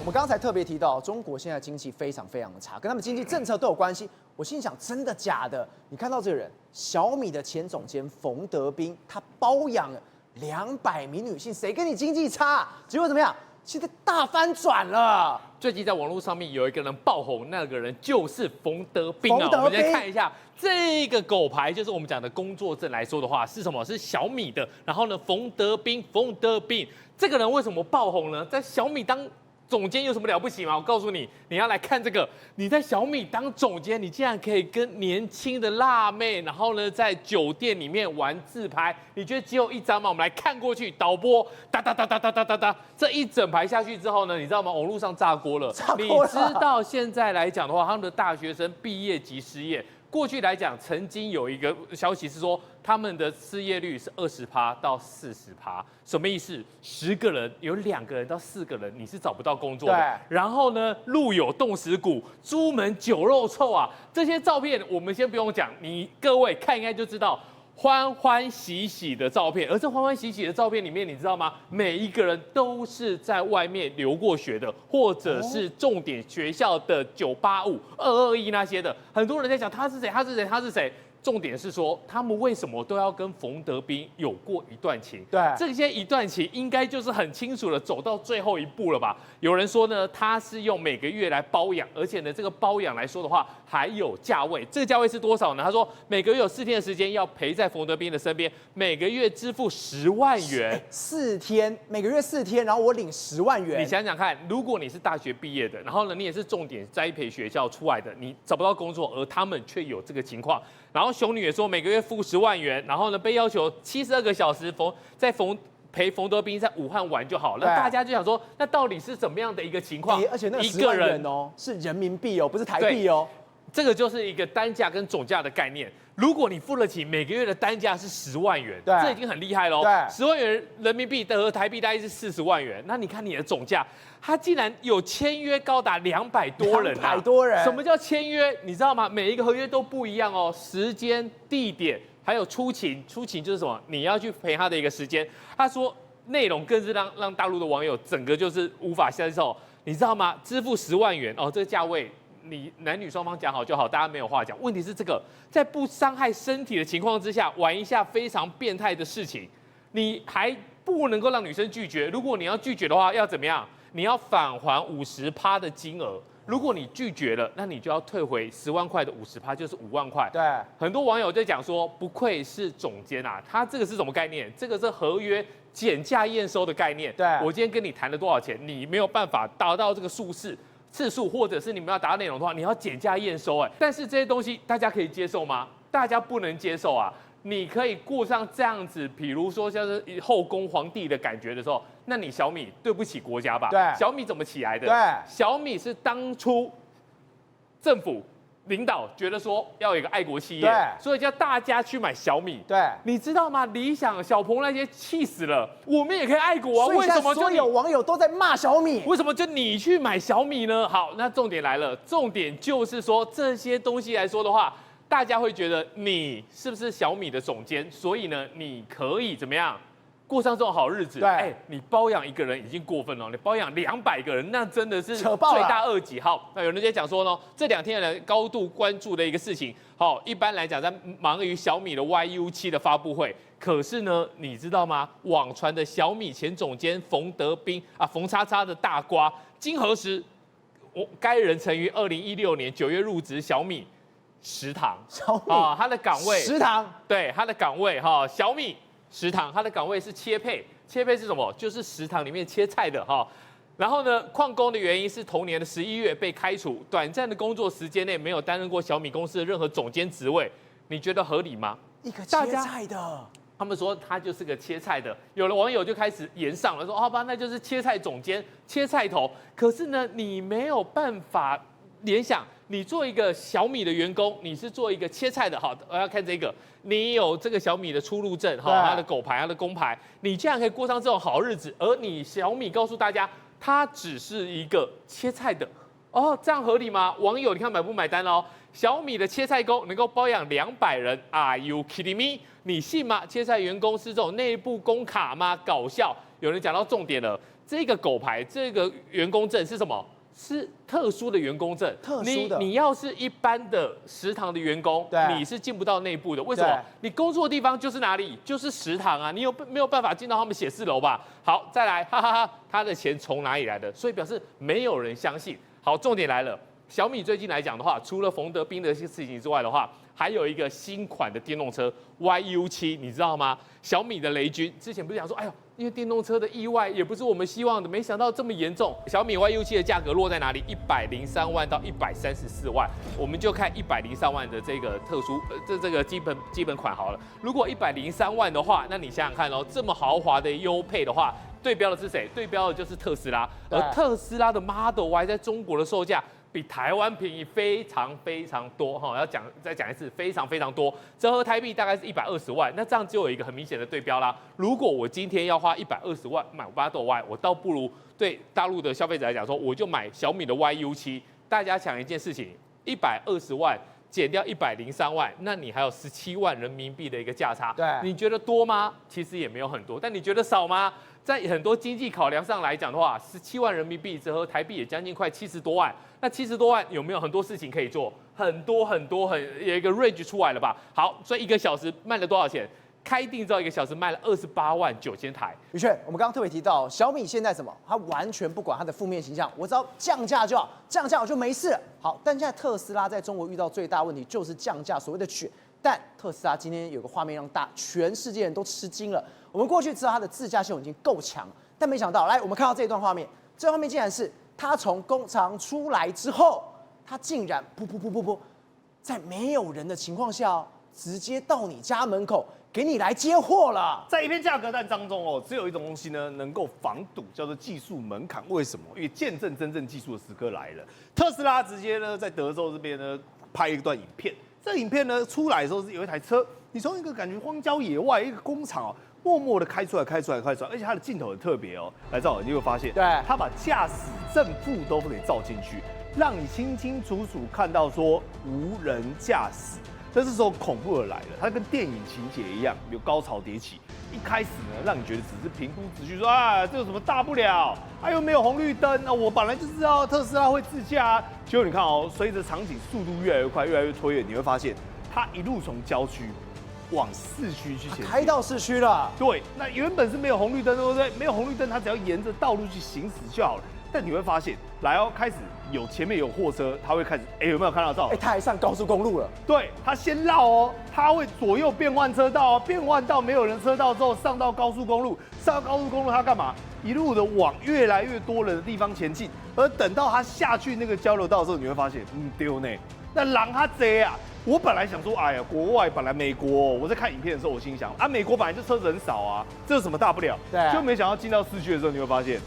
我们刚才特别提到，中国现在经济非常非常的差，跟他们经济政策都有关系。我心想，真的假的？你看到这个人，小米的前总监冯德斌，他包养了200名女性，谁跟你经济差？结果怎么样？现在大翻转了。最近在网络上面有一个人爆红，那个人就是冯德斌啊。冯德斌我们来看一下这个狗牌，就是我们讲的工作证来说的话，是什么？是小米的。然后呢，冯德斌这个人为什么爆红呢？在小米当总监有什么了不起吗？我告诉你，你要来看这个。你在小米当总监，你竟然可以跟年轻的辣妹，然后呢，在酒店里面玩自拍。你觉得只有一张吗？我们来看过去，导播哒哒哒哒哒哒哒哒，这一整排下去之后呢，你知道吗？网络上炸锅了。你知道现在来讲的话，他们的大学生毕业即失业。过去来讲，曾经有一个消息是说，他们的失业率是20%到40%，什么意思？10个人有2个人到4个人，你是找不到工作的。然后呢，路有冻死骨，朱门酒肉臭啊！这些照片我们先不用讲，你各位看应该就知道。欢欢喜喜的照片，而这欢欢喜喜的照片里面，你知道吗？每一个人都是在外面留过学的，或者是重点学校的985、221那些的。很多人在讲他是谁。重点是说，他们为什么都要跟冯德斌有过一段情？对，这些一段情应该就是很清楚的走到最后一步了吧？有人说呢，他是用每个月来包养，而且呢，这个包养来说的话，还有价位。这个价位是多少呢？他说每个月有4天的时间要陪在冯德斌的身边，每个月支付10万元。4天，每个月4天，然后我领10万元。你想想看，如果你是大学毕业的，然后呢，你也是重点栽培学校出来的，你找不到工作，而他们却有这个情况。然后熊女也说每个月付10万元，然后呢被要求72个小时陪冯德斌在武汉玩就好了。大家就想说，那到底是怎么样的一个情况？而且那10万元哦是人民币哦，不是台币哦。这个就是一个单价跟总价的概念。如果你付得起，每个月的单价是10万元，这已经很厉害喽。10万元人民币和台币大概是40万元。那你看你的总价，他竟然有签约高达200多人啊！200多人。什么叫签约？你知道吗？每一个合约都不一样哦，时间、地点，还有出勤。出勤就是什么？你要去陪他的一个时间。他说内容更是让大陆的网友整个就是无法接受。你知道吗？支付10万元哦，这个价位。你男女双方讲好就好，大家没有话讲。问题是这个，在不伤害身体的情况之下，玩一下非常变态的事情，你还不能够让女生拒绝。如果你要拒绝的话，要怎么样？你要返还50%的金额。如果你拒绝了，那你就要退回10万块的50%，就是5万块。对，很多网友在讲说，不愧是总监啊，他这个是什么概念？这个是合约减价验收的概念。对，我今天跟你谈了多少钱，你没有办法达到这个次数，或者是你们要达到内容的话，你要减价验收。但是这些东西大家可以接受吗？大家不能接受啊！你可以过上这样子，比如说像是后宫皇帝的感觉的时候，那你小米对不起国家吧？对，小米怎么起来的？对，小米是当初政府领导觉得说要有一个爱国企业，所以叫大家去买小米。对，你知道吗？理想、小鹏那些气死了，我们也可以爱国啊！为什么所有网友都在骂小米？为什么就你去买小米呢？好，那重点来了，重点就是说这些东西来说的话，大家会觉得你是不是小米的总监？所以呢，你可以怎么样？过上这种好日子，你包养一个人已经过分了，你包养200个人，那真的是罪大恶极。好，那有人在讲说呢，这2天的高度关注的一个事情，好，一般来讲在忙于小米的 YU7的发布会，可是呢，你知道吗？网传的小米前总监冯德斌啊，冯叉叉的大瓜，经核实，该人曾于2016年9月入职小米食堂，他的岗位食堂，对，他的岗位小米。食堂，它的岗位是切配，切配是什么？就是食堂里面切菜的哈。然后呢，旷工的原因是同年的11月被开除，短暂的工作时间内没有担任过小米公司的任何总监职位，你觉得合理吗？一个切菜的，他们说他就是个切菜的，有的网友就开始延上了，说好吧，那就是切菜总监、切菜头。可是呢，你没有办法联想。你做一个小米的员工，你是做一个切菜的，好，我要看这个，你有这个小米的出入证，它的狗牌、它的公牌，你竟然可以过上这种好日子，而你小米告诉大家，它只是一个切菜的，哦，这样合理吗？网友，你看买不买单哦？小米的切菜工能够包养200人 ，Are you kidding me？ 你信吗？切菜员工是这种内部工卡吗？搞笑！有人讲到重点了。这个狗牌这个员工证是什么？是特殊的员工证，特殊的。你要是一般的食堂的员工，你是进不到内部的。为什么？你工作的地方就是哪里？就是食堂啊，你没有办法进到他们写字楼吧？好，再来，哈哈哈，他的钱从哪里来的？所以表示没有人相信。好，重点来了，小米最近来讲的话，除了冯德斌的一些事情之外的话，还有一个新款的电动车 YU7，你知道吗？小米的雷军之前不是讲说，哎呦，因为电动车的意外也不是我们希望的，没想到这么严重。小米 YU7的价格落在哪里？103万到134万，我们就看103万的这个特殊这个基本款好了。如果103万的话，那你想想看哦，这么豪华的优配的话，对标的是谁？对标的就是特斯拉，而特斯拉的 Model Y 在中国的售价比台湾便宜非常非常多哈，再讲一次，非常非常多，折合台币大概是120万，那这样就有一个很明显的对标啦。如果我今天要花120万买 Model Y， 我倒不如对大陆的消费者来讲说，我就买小米的 YU7。大家想一件事情，120万减掉103万，那你还有17万人民币的一个价差，对，你觉得多吗？其实也没有很多，但你觉得少吗？在很多经济考量上来讲的话，17万人民币折合台币也将近快70多万。那70多万有没有很多事情可以做？很多有一个 range 出来了吧？好，所以1个小时卖了多少钱？开定之后1个小时卖了28万9千台。宇轩，我们刚刚特别提到小米现在什么？它完全不管它的负面形象，我只要降价就好，降价我就没事。好，但现在特斯拉在中国遇到最大问题就是降价，所谓的卷。但特斯拉今天有个画面让全世界人都吃惊了。我们过去知道它的自驾系统已经够强，但没想到，来我们看到这一段画面，这画面竟然是它从工厂出来之后，它竟然噗，在没有人的情况下，直接到你家门口给你来接货了。在一片价格战当中哦，只有一种东西呢能够防堵，叫做技术门槛。为什么？因为见证真正技术的时刻来了。特斯拉直接呢在德州这边呢拍一段影片。这影片呢出来的时候是有一台车，你从一个感觉荒郊野外一个工厂哦，默默的开出来，而且它的镜头很特别哦。来照，你会发现，对，它把驾驶正负都给照进去，让你清清楚楚看到说无人驾驶。这时候恐怖的来了，它跟电影情节一样，有高潮迭起。一开始呢，让你觉得只是平铺直叙说啊，这有什么大不了？又没有红绿灯啊，我本来就知道特斯拉会自驾啊。结果你看哦，随着场景速度越来越快，越来越推远，你会发现它一路从郊区往市区去前进，开到市区了。对，那原本是没有红绿灯，对不对？没有红绿灯，它只要沿着道路去行驶就好了。但你会发现，来哦，开始前面有货车，它会开始，有没有看到照？它还上高速公路了。对，它先绕哦，它会左右变换车道哦，变换到没有人车道之后，上到高速公路，它干嘛？一路的往越来越多人的地方前进。而等到它下去那个交流道的时候，你会发现，丢呢，那狼它贼啊！我本来想说，哎呀，国外本来美国，我在看影片的时候，我心想啊，美国本来就车子很少啊，这有什么大不了？对，就没想到进到市区的时候，你会发现。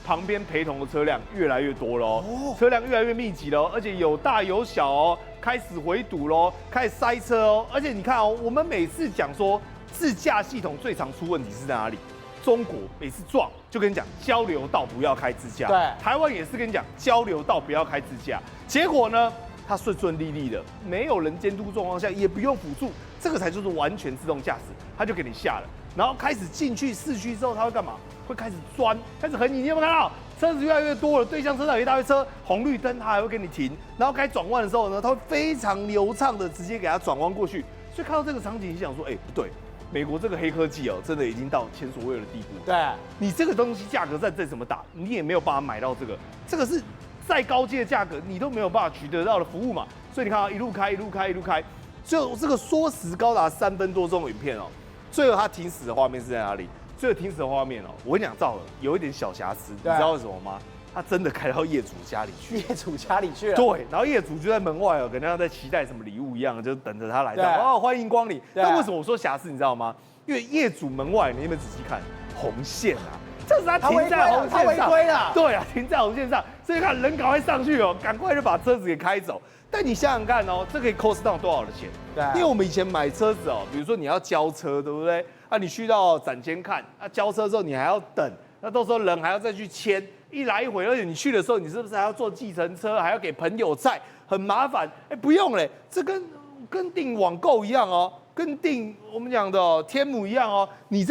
旁边陪同的车辆越来越多喽，车辆越来越密集喽，而且有大有小哦，开始围堵喽，开始塞车哦。而且你看哦，我们每次讲说自驾系统最常出问题是在哪里？中国每次撞就跟你讲交流道不要开自驾，对，台湾也是跟你讲交流道不要开自驾。结果呢，它顺顺利利的，没有人监督状况下，也不用辅助，这个才就是完全自动驾驶，它就给你下了。然后开始进去市区之后，它会干嘛？会开始钻，开始横移。你有没有看到车子越来越多了？对向车道有一大堆车，红绿灯它还会给你停。然后该转弯的时候呢，它会非常流畅的直接给它转弯过去。所以看到这个场景，你想说，不对，美国这个黑科技哦，真的已经到前所未有的地步。对，你这个东西价格战再怎么打，你也没有办法买到这个。这个是再高阶的价格，你都没有办法取得到的服务嘛。所以你看啊，一路开，就这个缩时高达3分多钟的影片哦。最后它停驶的画面是在哪里？最后停驶的画面哦，我跟你讲，赵了有一点小瑕疵，你知道为什么吗？他真的开到业主家里去。业主家里去了。对，然后业主就在门外哦，跟他在期待什么礼物一样，就等着他来到。哦，欢迎光临。那为什么我说瑕疵？你知道吗？因为业主门外，你有没有仔细看红线啊？这是他停在红线上，他违规了。对啊，停在红线上，所以看人赶快上去哦，赶快就把车子给开走。但你想想看哦，这可以 cost down 多少的钱？对，因为我们以前买车子哦，比如说你要交车，对不对？你去到展间看，交车之后你还要等，那到时候人还要再去签，一来一回，而且你去的时候，你是不是还要坐计程车，还要给朋友载，很麻烦？不用嘞，这跟订网购一样哦，跟订我们讲的天母一样哦。你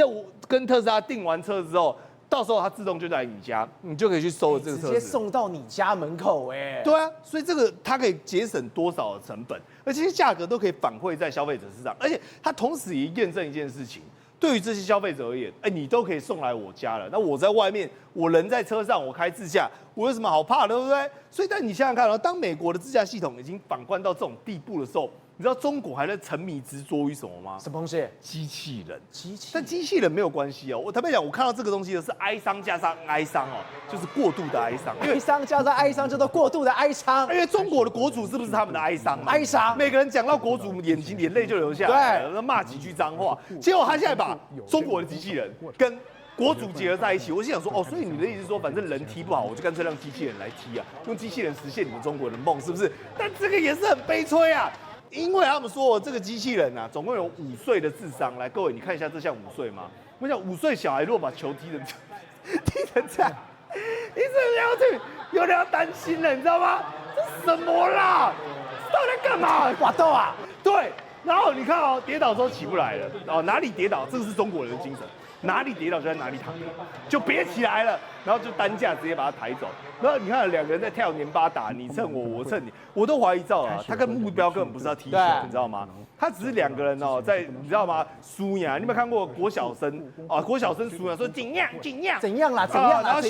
跟特斯拉订完车之后，到时候它自动就在你家，你就可以去收了这个车子，直接送到你家门口，哎，对啊，所以这个它可以节省多少的成本，而这些价格都可以反馈在消费者身上，而且它同时也验证一件事情。对于这些消费者而言，你都可以送来我家了，那我在外面，我人在车上，我开自驾，我有什么好怕的，对不对？所以，但你想想看，当美国的自驾系统已经反观到这种地步的时候，你知道中国还在沉迷执着于什么吗？什么东西？机器人。机器。但机器人没有关系哦。我坦白讲，我看到这个东西的是哀伤加上哀伤哦，就是过度的哀伤。哀伤加上哀伤，叫做过度的哀伤。因为中国的国主是不是他们的哀伤嘛？哀伤。每个人讲到国主，眼泪就流下来了，骂几句脏话。结果他现在把中国的机器人跟国主结合在一起，我心想说，哦，所以你的意思是说，反正人踢不好，我就干脆让机器人来踢啊，用机器人实现你们中国的梦，是不是？但这个也是很悲催啊。因为他们说这个机器人啊，总共有5岁的智商。来，各位，你看一下，这像5岁吗？我想5岁小孩如果把球踢成这样，你是不是有点要担心了，你知道吗？这什么啦？到底在干嘛？瓦豆啊！对，然后你看哦，跌倒之后起不来了，哦，哪里跌倒，这个是中国人的精神。哪里跌倒就在哪里躺着，就别起来了，然后就担架直接把他抬走。然后你看2个人在跳年巴打，你蹭我，我蹭你，我都怀疑到啊，他跟目标根本不是要踢球，你知道吗？他只是2个人哦，在你知道吗？输呀，你有没有看过国小生啊？国小生输呀，说怎样，然后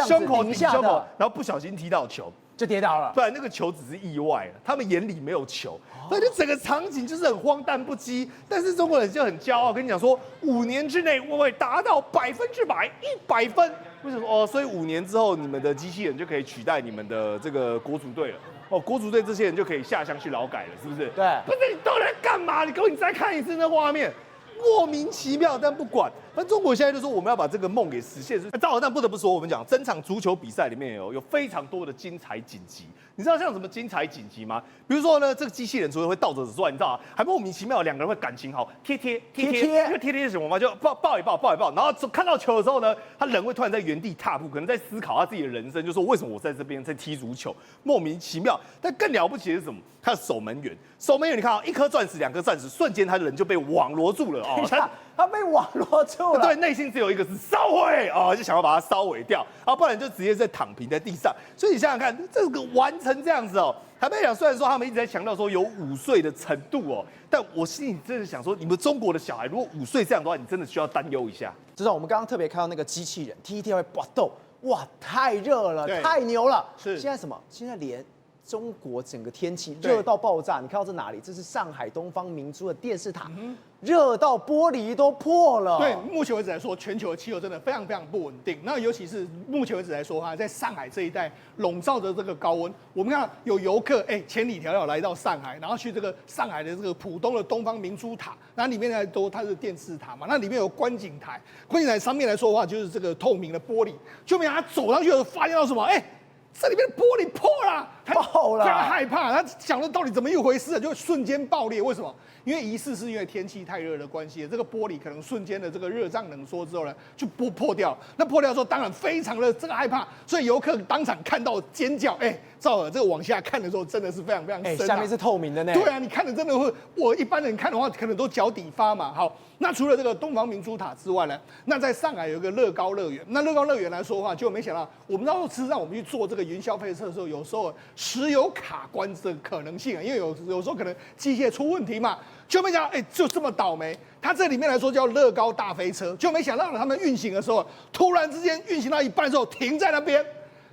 胸口顶胸口，然后不小心踢到球。就跌倒了，不然那个球只是意外，他们眼里没有球，所以就整个场景就是很荒诞不羁。但是中国人就很骄傲，跟你讲说5年之内我会达到100%，100分。为什么？哦，所以5年之后你们的机器人就可以取代你们的这个国足队了。哦，国足队这些人就可以下乡去劳改了，是不是？对。不是你到底在干嘛？你给我你再看一次那画面。莫名其妙，但不管。那中国现在就说我们要把这个梦给实现。但不得不说，我们讲整场足球比赛里面有非常多的精彩紧急。你知道像什么精彩紧急吗？比如说呢，这个机器人除了会倒着之外，你知道啊，还莫名其妙2个人会感情好，贴。那个贴是什么吗？就抱一抱，然后看到球的时候呢，他人会突然在原地踏步，可能在思考他自己的人生，就说为什么我在这边在踢足球，莫名其妙。但更了不起的是什么？他的守门员，你看啊，1颗钻石，2颗钻石，瞬间他的人就被网罗住了哦。他被网罗住了，对，内心只有一个是烧毁哦，就想要把它烧毁掉，啊，不然就直接在躺平在地上。所以你想想看，这个完成这样子哦，坦白讲，虽然说他们一直在强调说有5岁的程度哦，但我心里真的想说，你们中国的小孩如果5岁这样的话，你真的需要担忧一下。至少我们刚刚特别看到那个机器人踢会搏斗，哇，太热了，对太牛了。是，现在什么？现在连中国整个天气热到爆炸，你看到这哪里？这是上海东方明珠的电视塔，热到玻璃都破了。对，目前为止来说，全球的气候真的非常非常不稳定。那尤其是目前为止来说哈，在上海这一带笼罩着这个高温。我们看到有游客千里迢迢来到上海，然后去这个上海的这个浦东的东方明珠塔，那里面呢它是电视塔嘛，那里面有观景台，观景台上面来说的话就是这个透明的玻璃，就没想到他走上去的时候发现到什么？这里面的玻璃破了，爆了，非常害怕。他想说到底怎么一回事，就瞬间爆裂。为什么？因为疑似是因为天气太热的关系，这个玻璃可能瞬间的这个热胀冷缩之后呢，就破掉。那破掉之后，当然非常的这个害怕，所以游客当场看到尖叫。赵尔，这个往下看的时候真的是非常非常深，下面是透明的呢。对啊，你看的真的会，我一般人看的话，可能都脚底发麻。好，那除了这个东方明珠塔之外呢，那在上海有一个乐高乐园。那乐高乐园来说的话，就没想到，我们那时候事实上我们去做这个云霄飞车的时候，有时候时有卡关的可能性，因为有时候可能机械出问题嘛，就没想到就这么倒霉。它这里面来说叫乐高大飞车，就没想到他们运行的时候，突然之间运行到一半的时候停在那边。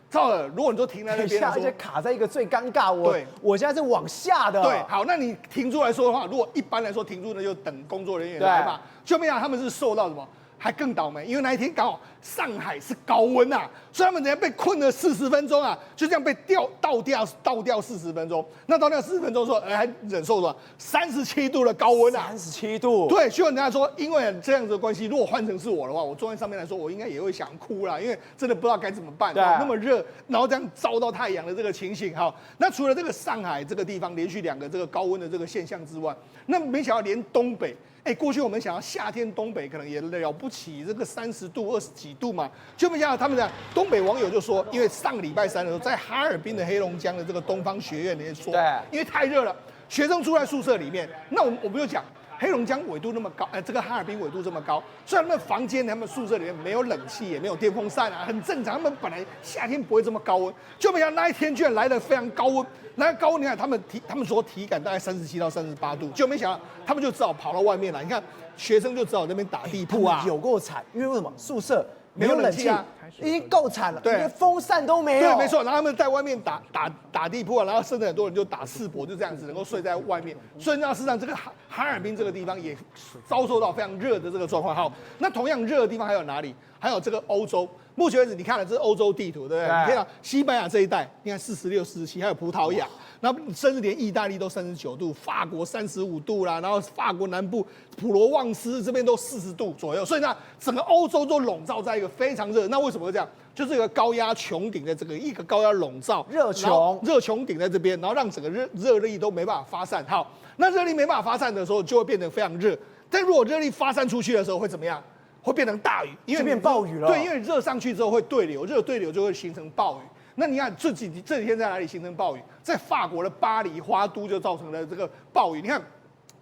赵尔，如果你说停在那边，而且卡在一个最尴尬，我现在是往下的。对，好，那你停住来说的话，如果一般来说停住呢，就等工作人员来嘛。就没想到他们是受到什么？还更倒霉，因为那一天刚好上海是高温啊，所以他们人家被困了40分钟啊，就这样被倒掉40分钟。那倒掉40分钟的时候，还忍受了37度的高温啊，37度。对，所以人家说，因为这样子的关系，如果换成是我的话，我坐在上面来说，我应该也会想哭啦，因为真的不知道该怎么办，那么热，然后这样遭到太阳的这个情形。好，那除了这个上海这个地方连续2个这个高温的这个现象之外，那没想到连东北。过去我们想要夏天东北可能也了不起，这个30度、20几度嘛，就没想到他们讲东北网友就说，因为上个礼拜3的时候，在哈尔滨的黑龙江的这个东方学院里面说，因为太热了，学生住在宿舍里面，那我们就讲。黑龙江纬度那么高，这个哈尔滨纬度这么高，虽然他们房间、他们宿舍里面没有冷气，也没有电风扇啊，很正常。他们本来夏天不会这么高温，就没想到那一天居然来得非常高温。那高温，你看他们说体感大概37到38度，就没想到他们就只好跑到外面来。你看学生就只好在那边打地铺啊，有够惨，因为为什么宿舍没有冷气啊，已经够惨了，对，连风扇都没有。对，没错。然后他们在外面打地铺啊，然后甚至很多人就打赤膊，就这样子能够睡在外面。所以呢，事实上这个哈尔滨这个地方也遭受到非常热的这个状况。好，那同样热的地方还有哪里？还有这个欧洲。目前为止，你看了这是欧洲地图，对不对？你看到西班牙这一带，你看46、47，还有葡萄牙，然后甚至连意大利都39度，法国35度啦，然后法国南部普罗旺斯这边都40度左右，所以呢，整个欧洲都笼罩在一个非常热。那为什么会这样？就是一个高压穹顶的一个高压笼罩，热穹顶在这边，然后让整个热力都没办法发散。好，那热力没办法发散的时候，就会变得非常热。但如果热力发散出去的时候，会怎么样？会变成大雨，因为变暴雨了。对，因为热上去之后会对流，热对流就会形成暴雨。那你看这几天在哪里形成暴雨？在法国的巴黎花都就造成了这个暴雨。你看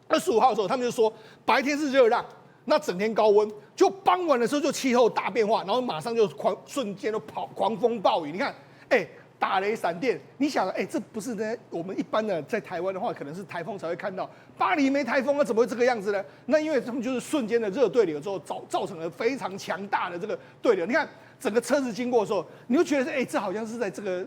25号的时候，他们就说白天是热浪，那整天高温，就傍晚的时候就气候大变化，然后马上就瞬间就狂风暴雨。你看，打雷闪电，你想，这不是呢？我们一般的在台湾的话，可能是台风才会看到。巴黎没台风，那怎么会这个样子呢？那因为他们就是瞬间的热对流之后，造成了非常强大的这个对流。你看整个车子经过的时候，你就觉得这好像是在这个。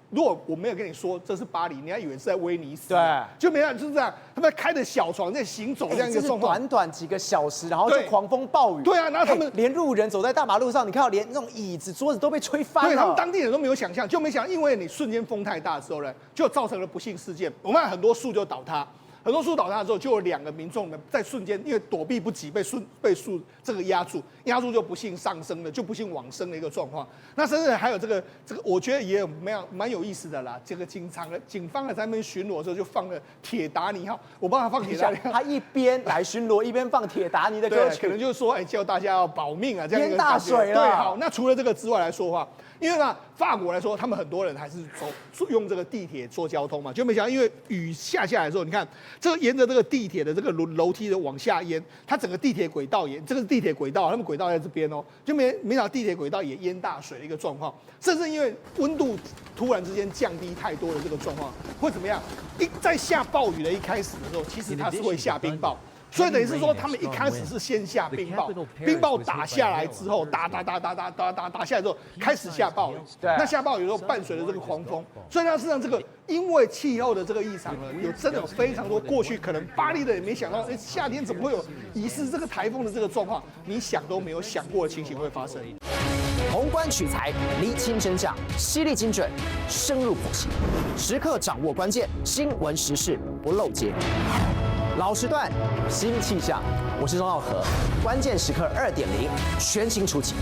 如果我没有跟你说这是巴黎，你还以为是在威尼斯。对，就没想到就是这样，他们开着小床在行走这样一个状况。短几个小时，然后就狂风暴雨。对啊，然后他们连路人走在大马路上，你看到连那种椅子、桌子都被吹翻了。对，他们当地人都没有想象，就没想，因为你瞬间风太大的时候呢，就造成了不幸事件。我们看很多树就倒塌。很多树倒塌之后，就有2个民众呢，在瞬间因为躲避不及，被树这个压住就不幸上升了，就不幸往生的一个状况。那甚至还有这个，我觉得也有蛮有意思的啦。这个警方在那边巡逻的时候，就放了铁达尼号，我帮他放铁达尼号，他一边来巡逻，一边放铁达尼的歌曲，可能就是说，叫大家要保命啊，这样淹大水了。对，好，那除了这个之外来说的话。因为呢，法国来说，他们很多人还是用这个地铁做交通嘛，就没想到，因为雨下来的时候，你看这个沿着这个地铁的这个楼梯的往下淹，它整个地铁轨道这个地铁轨道，他们轨道在这边哦，就没想到地铁轨道也淹大水的一个状况，甚至因为温度突然之间降低太多的这个状况，会怎么样？在下暴雨的一开始的时候，其实它是会下冰雹。所以等于是说，他们一开始是先下冰雹，冰雹打下来之后，打下来之后，开始下暴雨。对，那下暴雨之后伴随着这个狂风，所以呢，事实上这个因为气候的这个异常呢，真的有非常多。过去可能巴黎的也没想到，夏天怎么会有疑似这个台风的这个状况？你想都没有想过的情形会发生。宏观取材，厘清真相，犀利精准，深入剖析，时刻掌握关键新闻时事，不漏接。老时段，新气象，我是钟浩和，关键时刻2.0，全新出击。